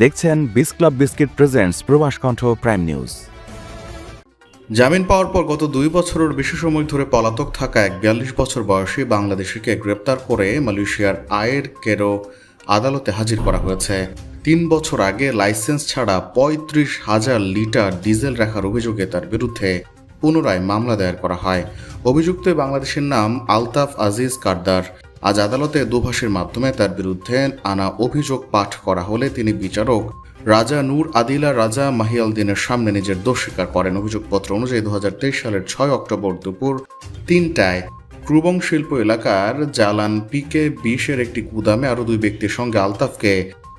দেখছেন বিস club biscuit presents প্রবাস কণ্ঠ প্রাইম নিউজ। জামিন পাওয়ার পর গত 2 বছরের বেশি সময় ধরে পলাতক থাকা এক 42 বছর বয়সী বাংলাদেশিকে গ্রেপ্তার করে মালয়েশিয়ার আয়ের কেরো আদালতে হাজির করা হয়েছে। 3 বছর আগে লাইসেন্স ছাড়া 35,000 লিটার ডিজেল রাখার অভিযোগে তার বিরুদ্ধে পুনরায় মামলা দায়ের করা হয়। অভিযুক্ত বাংলাদেশের নাম আলতাফ আজিজ কারদার। আজ আদালতে দোভাষীর মাধ্যমে তার বিরুদ্ধে আনা অভিযোগ পাঠ করা হলে তিনি বিচারক রাজা নূর আদিলা রাজা মাহিয়ালদিনের সামনে নিজের দোষ স্বীকার করেন। অভিযোগপত্র অনুযায়ী 2023 সালের 6 অক্টোবর দুপুর 3টায় ক্রুবং শিল্প এলাকার জালান পিকে 20-এর একটি গুদামে আরও 2 ব্যক্তির সঙ্গে আলতাফকে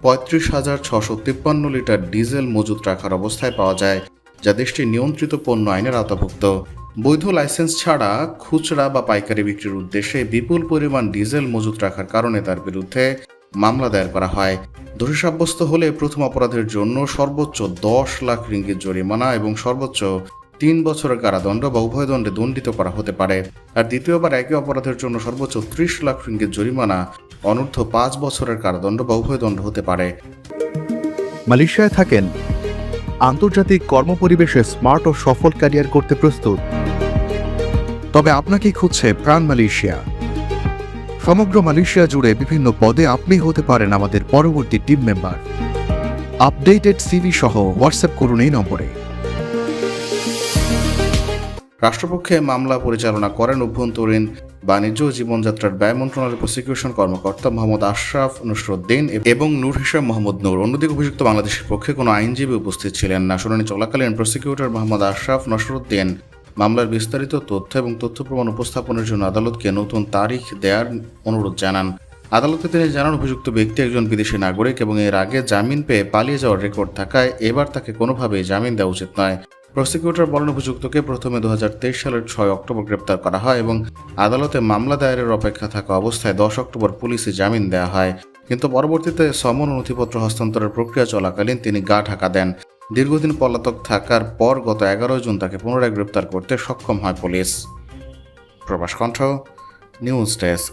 35,653 লিটার ডিজেল মজুত রাখার অবস্থায় পাওয়া যায়, যা দেশটির নিয়ন্ত্রিত পণ্য আইনের আওতাভুক্ত। বৈধ লাইসেন্স ছাড়া খুচরা বা পাইকারি বিক্রির উদ্দেশ্যে বিপুল পরিমাণ ডিজেল মজুত রাখার কারণে তার বিরুদ্ধে মামলা দায়ের করা হয়। দোষী সাব্যস্ত হলে প্রথম অপরাধের জন্য সর্বোচ্চ 10 লাখ রিঙ্গিত জরিমানা এবং সর্বোচ্চ 3 বছরের কারাদণ্ড বা উভয় দণ্ডে দণ্ডিত করা হতে পারে। আর দ্বিতীয়বার একই অপরাধের জন্য সর্বোচ্চ 30 লাখ রিঙ্গিত জরিমানা, অনূর্ধ্ব 5 বছরের কারাদণ্ড বা উভয় দণ্ড হতে পারে। মালয়েশিয়ায় থাকেন, আন্তর্জাতিক কর্মপরিবেশে স্মার্ট ও সফল ক্যারিয়ার করতে প্রস্তুত? তবে আপনাকেই খুঁজছে প্রাণ মালয়েশিয়া। সমগ্র মালয়েশিয়া জুড়ে বিভিন্ন পদে আপনি হতে পারেন আমাদের পরবর্তী টিম মেম্বার। আপডেটেড সিভি সহ হোয়াটসঅ্যাপ করুন এই নম্বরে। রাষ্ট্রপক্ষে মামলা পরিচালনা করেন অভ্যন্তরীণ বাণিজ্য ও জীবনযাত্রার ব্যয় মন্ত্রণালয়ের প্রসিকিউশন কর্মকর্তা মোহাম্মদ আশরাফ নুসরুদ্দিন এবং নূর হিসাম মোহাম্মদ নূর। অন্যদিকে অভিযুক্ত বাংলাদেশের পক্ষে কোনো আইনজীবী উপস্থিত ছিলেন না। শুনানি চলাকালীন প্রসিকিউটর মোহাম্মদ আশরাফ নুসরুদ্দিন মামলার বিস্তারিত তথ্য এবং তথ্য প্রমাণ উপস্থাপনের জন্য আদালতকে নতুন তারিখ দেওয়ার অনুরোধ জানান। আদালতে তিনি জানান, অভিযুক্ত ব্যক্তি একজন বিদেশি নাগরিক এবং এর আগে জামিন পেয়ে পালিয়ে যাওয়ার রেকর্ড থাকায় এবার তাকে কোনোভাবেই জামিন দেওয়া উচিত নয়। প্রসিকিউটর বলেন, অভিযুক্তকে প্রথমে 2023 সালের 6 অক্টোবর গ্রেপ্তার করা হয় এবং আদালতে মামলা দায়েরের অপেক্ষা থাকা অবস্থায় 10 অক্টোবর পুলিশে জামিন দেওয়া হয়। কিন্তু পরবর্তীতে সমন ও নথিপত্র হস্তান্তরের প্রক্রিয়া চলাকালীন তিনি গা ঢাকা দেন। দীর্ঘদিন পলাতক থাকার পর গত 11 জুন তাকে পুনরায় গ্রেপ্তার করতে সক্ষম হয় পুলিশ। প্রবাস কণ্ঠ নিউজ ডেস্ক।